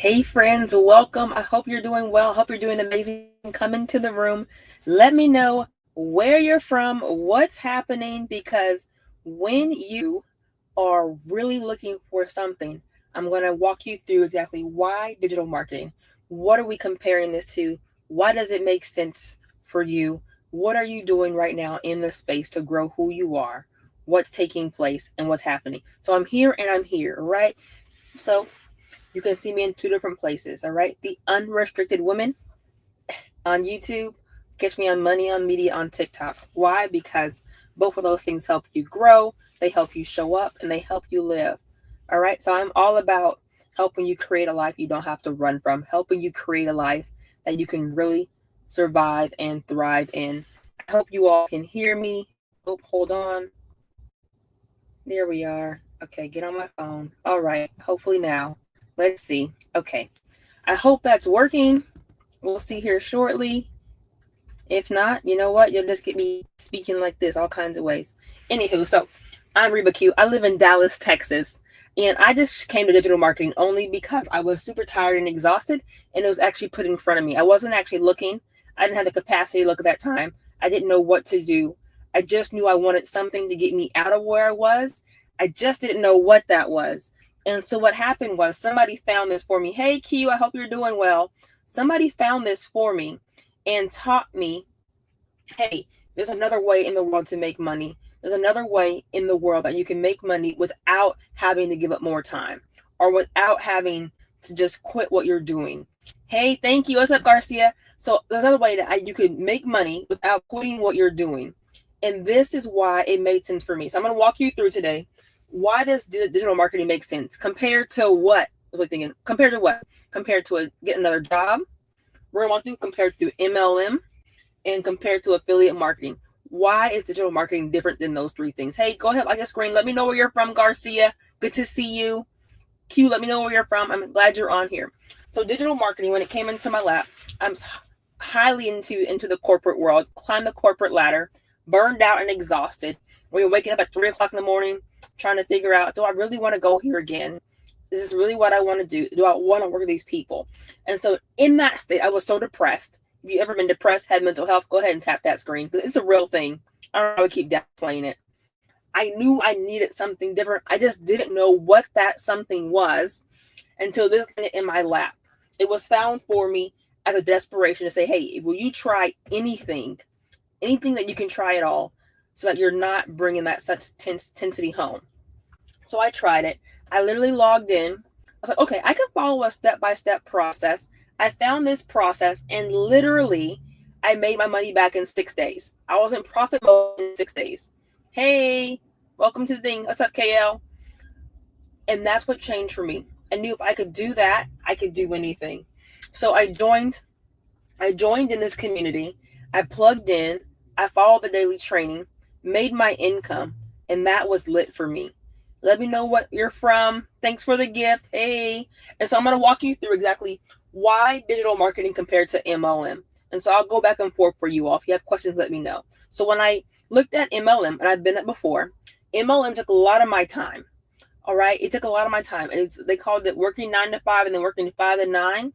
Hey friends, welcome. I hope you're doing well. I hope you're doing amazing. Come into the room. Let me know where you're from, what's happening, because when you are really looking for something, I'm going to walk you through exactly why digital marketing. What are we comparing this to? Why does it make sense for you? What are you doing right now in the space to grow who you are? What's taking place and what's happening? So I'm here and I'm here, right? So you can see me in two different places, all right? The Unrestricted Women on YouTube. Catch me on Money on Media on TikTok. Why? Because both of those things help you grow, they help you show up, and they help you live. All right? So I'm all about helping you create a life you don't have to run from, helping you create a life that you can really survive and thrive in. I hope you all can hear me. Oh, hold on. There we are. Okay, get on my phone. All right, hopefully now. Let's see. Okay, I hope that's working. We'll see here shortly. If not, you know what? You'll just get me speaking like this all kinds of ways. Anywho, so I'm Reba Q. I live in Dallas, Texas. And I just came to digital marketing only because I was super tired and exhausted and it was actually put in front of me. I wasn't actually looking. I didn't have the capacity to look at that time. I didn't know what to do. I just knew I wanted something to get me out of where I was. I just didn't know what that was. And so what happened was somebody found this for me. Hey, Q, I hope you're doing well. Somebody found this for me and taught me, hey, there's another way in the world to make money. There's another way in the world that you can make money without having to give up more time or without having to just quit what you're doing. Hey, thank you. What's up, Garcia? So there's another way that you could make money without quitting what you're doing. And this is why it made sense for me. So I'm going to walk you through today why does digital marketing make sense compared to what? I was thinking, compared to what? Compared to get another job. We're going to walk through compared to MLM and compared to affiliate marketing. Why is digital marketing different than those three things? Hey, go ahead, like a screen. Let me know where you're from, Garcia. Good to see you. Q, let me know where you're from. I'm glad you're on here. So digital marketing, when it came into my lap, I'm highly into the corporate world, climbed the corporate ladder, burned out and exhausted. When you're waking up at 3 o'clock in the morning, trying to figure out, do I really want to go here again? Is this really what I want to do? Do I want to work with these people? And so in that state, I was so depressed. If you ever been depressed, had mental health, go ahead and tap that screen because it's a real thing. I don't know how to keep downplaying it. I knew I needed something different. I just didn't know what that something was until this in my lap. It was found for me as a desperation to say, hey, will you try anything that you can try at all so that you're not bringing that such intensity home. So I tried it. I literally logged in. I was like, okay, I can follow a step-by-step process. I found this process and literally I made my money back in 6 days. I was in profit mode in 6 days. Hey, welcome to the thing. What's up, KL? And that's what changed for me. I knew if I could do that, I could do anything. So I joined in this community. I plugged in. I followed the daily training, made my income, and that was lit for me. Let me know what you're from. Thanks for the gift. Hey. And so I'm going to walk you through exactly why digital marketing compared to MLM. And so I'll go back and forth for you all. If you have questions, let me know. So when I looked at MLM, and I've been it before, MLM took a lot of my time. All right. It took a lot of my time. They called it working 9 to 5 and then working 5 to 9. And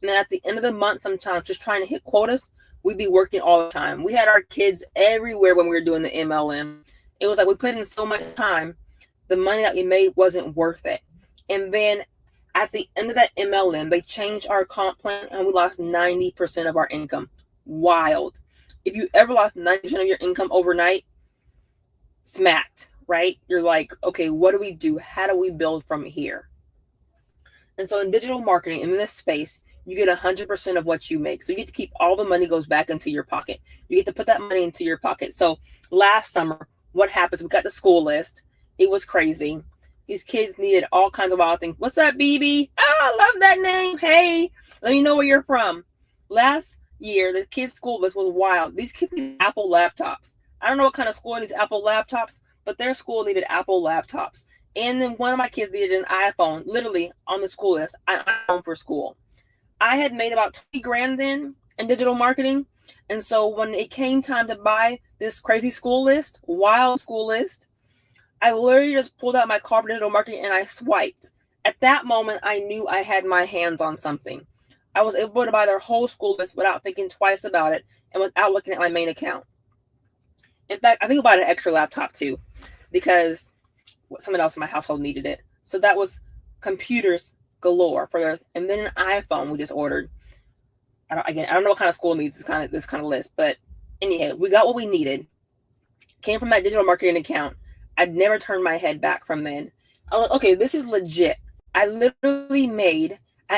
then at the end of the month, sometimes just trying to hit quotas, we'd be working all the time. We had our kids everywhere when we were doing the MLM. It was like we put in so much time. The money that we made wasn't worth it. And then at the end of that MLM, they changed our comp plan and we lost 90% of our income. Wild. If you ever lost 90% of your income overnight, smacked, right? You're like, okay, what do we do? How do we build from here? And so in digital marketing, in this space, you get 100% of what you make. So you get to keep all the money goes back into your pocket. You get to put that money into your pocket. So last summer, what happens? We got the school list. It was crazy. These kids needed all kinds of wild things. What's up, BB? Oh, I love that name. Hey, let me know where you're from. Last year, the kids' school list was wild. These kids need Apple laptops. I don't know what kind of school needs Apple laptops, but their school needed Apple laptops. And then one of my kids needed an iPhone, literally on the school list, an iPhone for school. I had made about 20 grand then in digital marketing. And so when it came time to buy this crazy school list, wild school list, I literally just pulled out my card for digital marketing and I swiped. At that moment, I knew I had my hands on something. I was able to buy their whole school list without thinking twice about it and without looking at my main account. In fact, I think about an extra laptop too, because someone else in my household needed it. So that was computers galore for their, and then an iPhone we just ordered. I don't know what kind of school needs this kind of list, but anyhow, we got what we needed. Came from that digital marketing account. I'd never turned my head back from then. I was like, okay, this is legit. I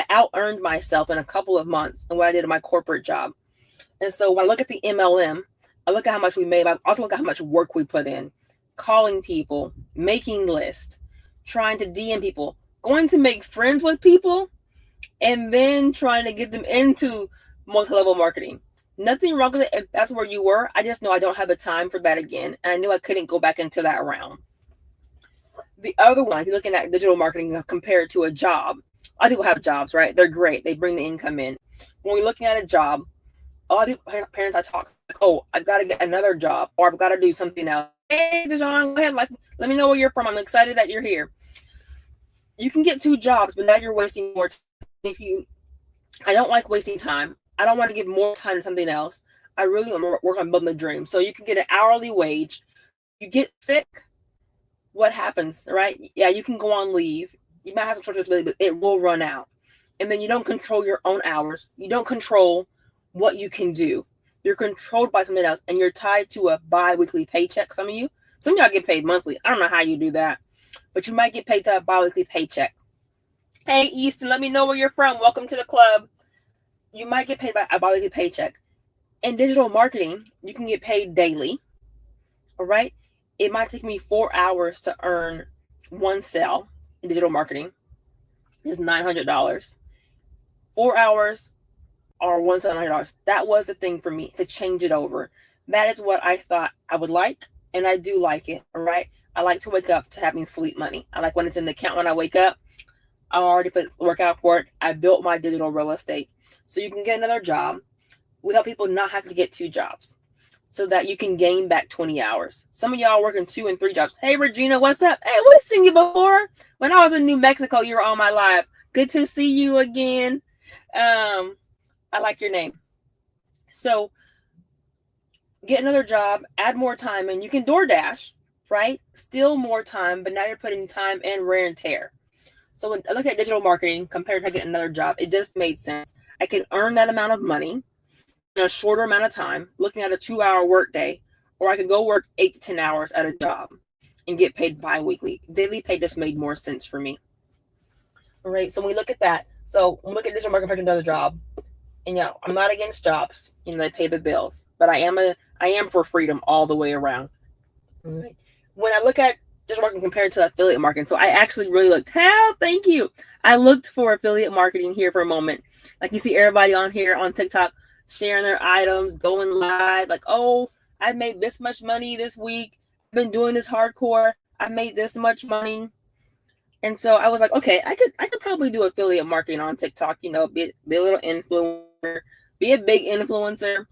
out-earned myself in a couple of months in what I did in my corporate job. And so when I look at the MLM, I look at how much we made, but I also look at how much work we put in, calling people, making lists, trying to DM people, going to make friends with people, and then trying to get them into multi-level marketing. Nothing wrong with it if that's where you were. I just know I don't have the time for that again. And I knew I couldn't go back into that realm. The other one, if you're looking at digital marketing compared to a job, a lot of people have jobs, right? They're great. They bring the income in. When we're looking at a job, a lot of parents I talk, like, oh, I've got to get another job, or I've got to do something else. Hey, Dejan, go ahead. Let me know where you're from. I'm excited that you're here. You can get 2 jobs, but now you're wasting more time. I don't like wasting time. I don't want to give more time to something else. I really want to work on building a dream. So you can get an hourly wage. You get sick, what happens, right? Yeah, you can go on leave. You might have some short disability, but it will run out. And then you don't control your own hours. You don't control what you can do. You're controlled by something else, and you're tied to a bi-weekly paycheck. Some of y'all get paid monthly. I don't know how you do that, but you might get paid to a bi-weekly paycheck. Hey, Easton, let me know where you're from. Welcome to the club. You might get paid by a bi-weekly paycheck. In digital marketing, you can get paid daily. All right. It might take me 4 hours to earn one sale in digital marketing. It's $900. 4 hours or one sale, $900. That was the thing for me to change it over. That is what I thought I would like, and I do like it. All right. I like to wake up to having sleep money. I like when it's in the account when I wake up. I already put work out for it. I built my digital real estate. So you can get another job. We help people not have to get 2 jobs so that you can gain back 20 hours. Some of y'all are working 2 and 3 jobs. Hey, Regina, what's up? Hey, we've seen you before. When I was in New Mexico, you were on my live. Good to see you again. I like your name. So get another job, add more time, and you can DoorDash, right? Still more time, but now you're putting time and wear and tear. So when I look at digital marketing compared to getting another job, it just made sense. I can earn that amount of money in a shorter amount of time, looking at a 2-hour workday, or I could go work 8 to 10 hours at a job and get paid bi-weekly. Daily pay just made more sense for me. All right. So when we look at that, so when we look at digital marketing compared to another job, and I'm not against jobs, they pay the bills, but I am for freedom all the way around. All right. When I look at digital marketing compared to affiliate marketing, so I actually really looked. Thank you. I looked for affiliate marketing here for a moment. Like you see everybody on here on TikTok sharing their items, going live, like, oh, I made this much money this week. I've been doing this hardcore. I made this much money. And so I was like, okay, I could probably do affiliate marketing on TikTok, be a little influencer, be a big influencer.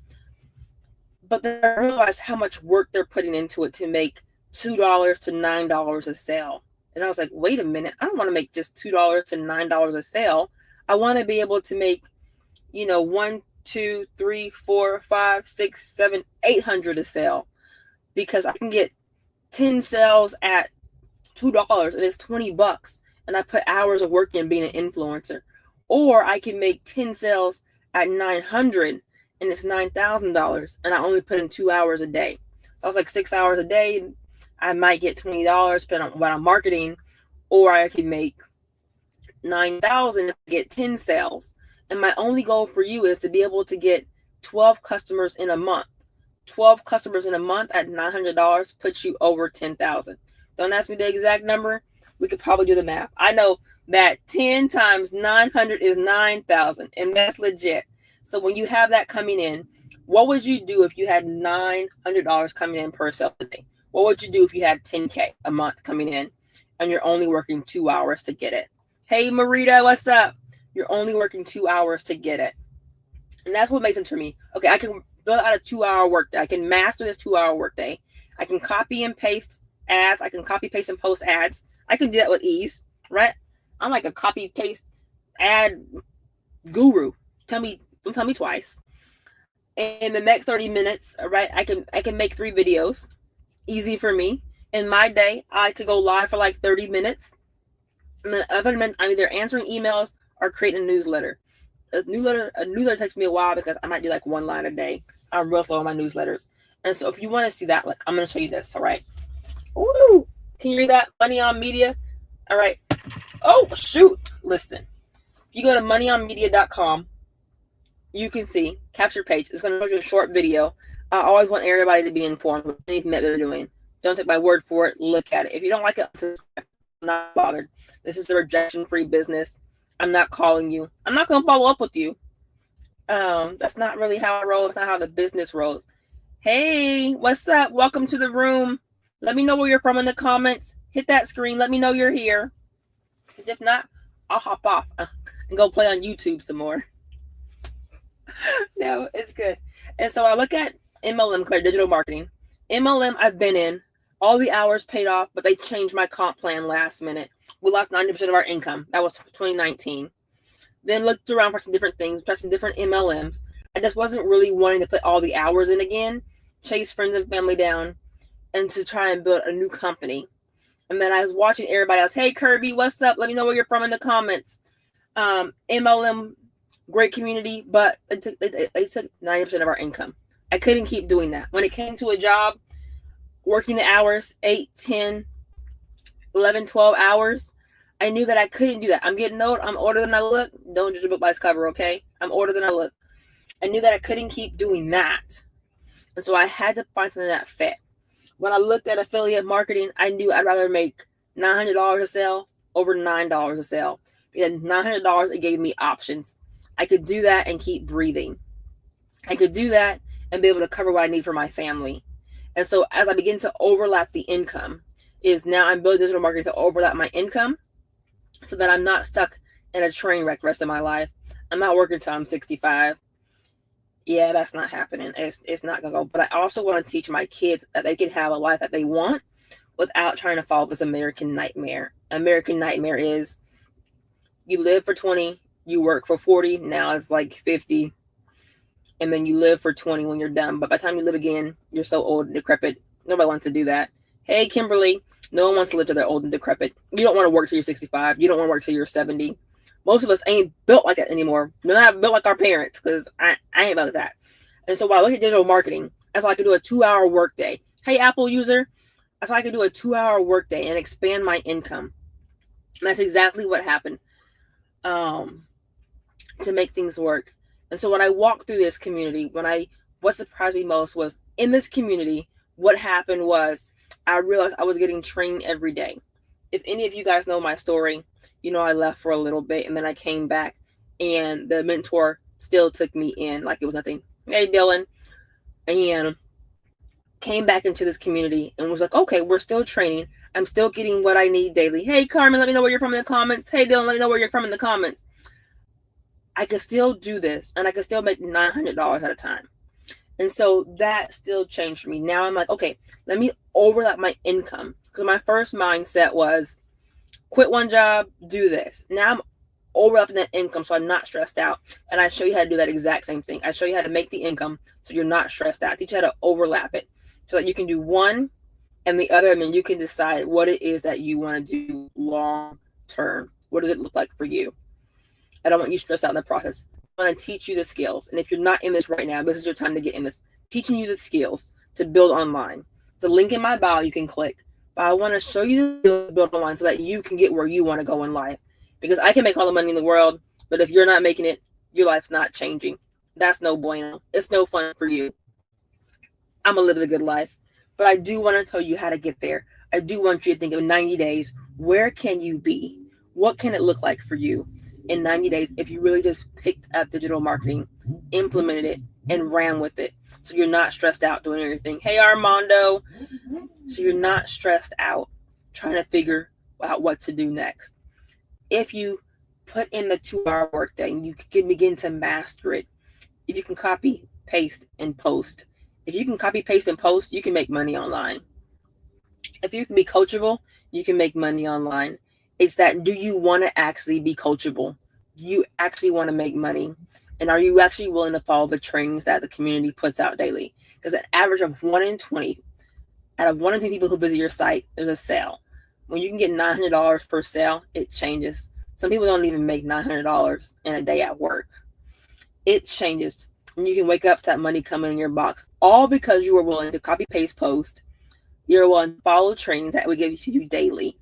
But then I realized how much work they're putting into it to make $2 to $9 a sale. And I was like, wait a minute, I don't want to make just $2 to $9 a sale. I want to be able to make, 1, 2, 3, 4, 5, 6, 7, 800 a sale, because I can get 10 sales at $2 and it's $20, and I put hours of work in being an influencer. Or I can make 10 sales at 900 and it's $9,000, and I only put in 2 hours a day. So I was like 6 hours a day. I might get $20 depending on what I'm marketing, or I can make $9,000 if I get 10 sales. And my only goal for you is to be able to get 12 customers in a month. 12 customers in a month at $900 puts you over 10,000. Don't ask me the exact number. We could probably do the math. I know that 10 times 900 is 9,000, and that's legit. So when you have that coming in, what would you do if you had $900 coming in per sale a day? What would you do if you had $10K a month coming in and you're only working 2 hours to get it? Hey, Marita, what's up? You're only working 2 hours to get it. And that's what makes it for me. Okay, I can build out a 2-hour workday. I can master this 2-hour workday. I can copy and paste ads. I can copy, paste, and post ads. I can do that with ease, right? I'm like a copy paste ad guru. Don't tell me twice. In the next 30 minutes, all right, I can make 3 videos. Easy for me. In my day, I like to go live for like 30 minutes. And then other minutes, I'm either answering emails or creating a newsletter. A newsletter takes me a while because I might do like 1 line a day. I'm real slow on my newsletters. And so if you want to see that, like, I'm going to show you this, all right? Ooh, can you read that? Money on Media. All right. Oh, shoot. Listen. If you go to moneyonmedia.com, you can see capture page. It's going to show you a short video. I always want everybody to be informed with anything that they're doing. Don't take my word for it. Look at it. If you don't like it, I'm not bothered. This is the rejection-free business. I'm not calling you. I'm not going to follow up with you. That's not really how I roll. It's not how the business rolls. Hey, what's up? Welcome to the room. Let me know where you're from in the comments. Hit that screen. Let me know you're here. Because if not, I'll hop off and go play on YouTube some more. No, it's good. And so I look at MLM, digital marketing. MLM I've been in. All the hours paid off, but they changed my comp plan last minute. We lost 90% of our income. That was 2019. Then looked around for some different things, tried some different MLMs. I just wasn't really wanting to put all the hours in again, chase friends and family down, and to try and build a new company. And then I was watching everybody else. Hey, Kirby, what's up? Let me know where you're from in the comments. MLM, great community, but they took 90% of our income. I couldn't keep doing that. When it came to a job, working the hours, 8, 10, 11, 12 hours, I knew that I couldn't do that. I'm getting old. I'm older than I look. Don't judge a book by its cover, okay? I'm older than I look. I knew that I couldn't keep doing that. And so I had to find something that fit. When I looked at affiliate marketing, I knew I'd rather make $900 a sale over $9 a sale. Because $900, it gave me options. I could do that and keep breathing. I could do that and be able to cover what I need for my family. And so as I begin to overlap the income, is now I'm building digital marketing to overlap my income so that I'm not stuck in a train wreck the rest of my life. I'm not working until I'm 65. Yeah, that's not happening. It's not going to go. But I also want to teach my kids that they can have a life that they want without trying to follow this American nightmare. American nightmare is you live for 20, you work for 40, now it's like 50, and then you live for 20 when you're done. But by the time you live again, you're so old and decrepit. Nobody wants to do that. Hey, Kimberly, no one wants to live till they're old and decrepit. You don't want to work till you're 65. You don't want to work till you're 70. Most of us ain't built like that anymore. They're not built like our parents because I ain't about that. And so while I look at digital marketing, I thought I could do a 2-hour workday. Hey, Apple user, I thought I could do a 2-hour workday and expand my income. And that's exactly what happened to make things work. And so when I walked through this community, what surprised me most was in this community, what happened was I realized I was getting trained every day. If any of you guys know my story, you know I left for a little bit and then I came back and the mentor still took me in like it was nothing. Hey, Dylan. And came back into this community and was like, okay, we're still training. I'm still getting what I need daily. Hey, Carmen, let me know where you're from in the comments. Hey, Dylan, let me know where you're from in the comments. I could still do this and I could still make $900 at a time. And so that still changed for me. Now I'm like, okay, let me overlap my income. Because my first mindset was quit one job, do this. Now I'm overlapping that income so I'm not stressed out. And I show you how to do that exact same thing. I show you how to make the income so you're not stressed out. I teach you how to overlap it so that you can do one and the other, and then you can decide what it is that you want to do long term. What does it look like for you? I don't want you stressed out in the process. I want to teach you the skills. And if you're not in this right now, this is your time to get in this. Teaching you the skills to build online. It's a link in my bio you can click. But I want to show you the skills to build online so that you can get where you want to go in life. Because I can make all the money in the world, but if you're not making it, your life's not changing. That's no bueno. It's no fun for you. I'm going to live a good life. But I do want to tell you how to get there. I do want you to think of 90 days. Where can you be? What can it look like for you in 90 days if you really just picked up digital marketing, implemented it, and ran with it? So you're not stressed out doing everything. Hey, Armando. So you're not stressed out trying to figure out what to do next. If you put in the 2-hour workday and you can begin to master it, if you can copy, paste, and post. If you can copy, paste, and post, you can make money online. If you can be coachable, you can make money online. It's that, do you want to actually be coachable? Do you actually want to make money? And are you actually willing to follow the trainings that the community puts out daily? Because an average of 1 in 20, out of 1 in 2 people who visit your site, there's a sale. When you can get $900 per sale, it changes. Some people don't even make $900 in a day at work. It changes. And you can wake up to that money coming in your box, all because you are willing to copy paste post. You're willing to follow trainings that we give to you daily.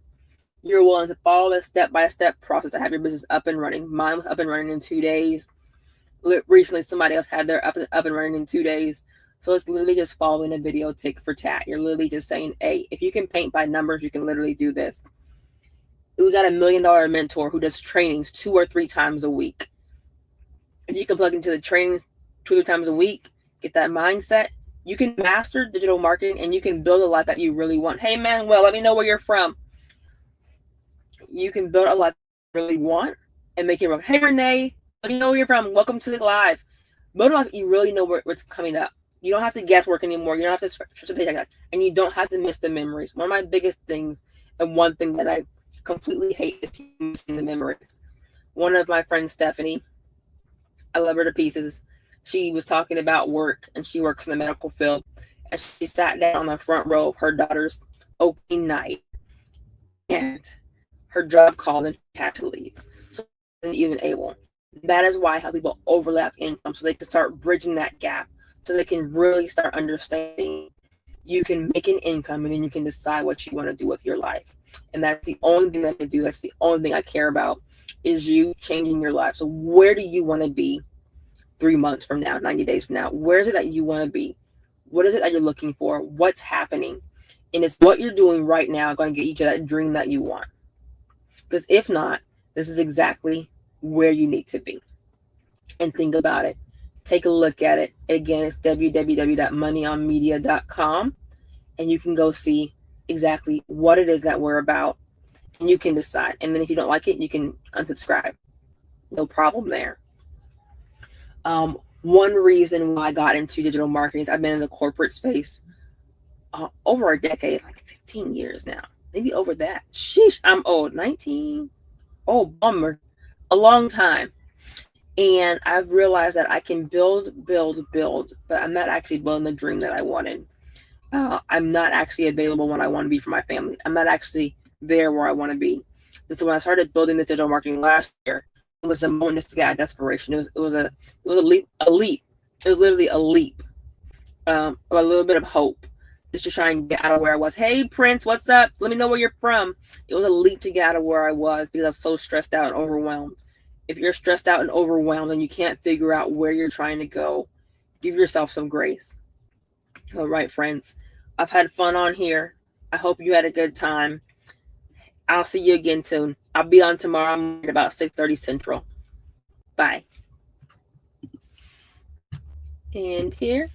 You're willing to follow the step-by-step process to have your business up and running. Mine was up and running in 2 days. Recently, somebody else had their up and running in 2 days. So it's literally just following a video tick for tat. You're literally just saying, hey, if you can paint by numbers, you can literally do this. We got $1 million mentor who does trainings 2 or 3 times a week. If you can plug into the trainings 2 or 3 times a week, get that mindset, you can master digital marketing and you can build a life that you really want. Hey, Manuel, let me know where you're from. You can build a life you really want and make it real. Hey, Renee, let me know where you're from. Welcome to the live. Build a life you really know what's coming up. You don't have to guesswork anymore. You don't have to stretch the paycheck, and you don't have to miss the memories. One of my biggest things, and one thing that I completely hate, is people missing the memories. One of my friends, Stephanie, I love her to pieces. She was talking about work, and she works in the medical field. And she sat down on the front row of her daughter's opening night, and her job called and she had to leave. So she wasn't even able. That is why I help people overlap income, so they can start bridging that gap, so they can really start understanding you can make an income and then you can decide what you want to do with your life. And that's the only thing that I do. That's the only thing I care about, is you changing your life. So where do you want to be 3 months from now, 90 days from now? Where is it that you want to be? What is it that you're looking for? What's happening? And is what you're doing right now going to get you to that dream that you want? Because if not, this is exactly where you need to be. And think about it. Take a look at it. Again, it's www.moneyonmedia.com, and you can go see exactly what it is that we're about, and you can decide. And then if you don't like it, you can unsubscribe. No problem there. One reason why I got into digital marketing is I've been in the corporate space over a decade, like 15 years now, maybe over that. Sheesh, I'm old, 19. Oh, bummer. A long time. And I've realized that I can build, but I'm not actually building the dream that I wanted. I'm not actually available when I want to be for my family. I'm not actually there where I want to be. And so when I started building this digital marketing last year, it was a moment of desperation. It was a leap. It was literally a leap, a little bit of hope, just to try and get out of where I was. Hey, Prince, what's up? Let me know where you're from. It was a leap to get out of where I was because I was so stressed out and overwhelmed. If you're stressed out and overwhelmed and you can't figure out where you're trying to go, give yourself some grace. All right, friends, I've had fun on here. I hope you had a good time. I'll see you again soon. I'll be on tomorrow at about 6:30 Central. Bye. And here.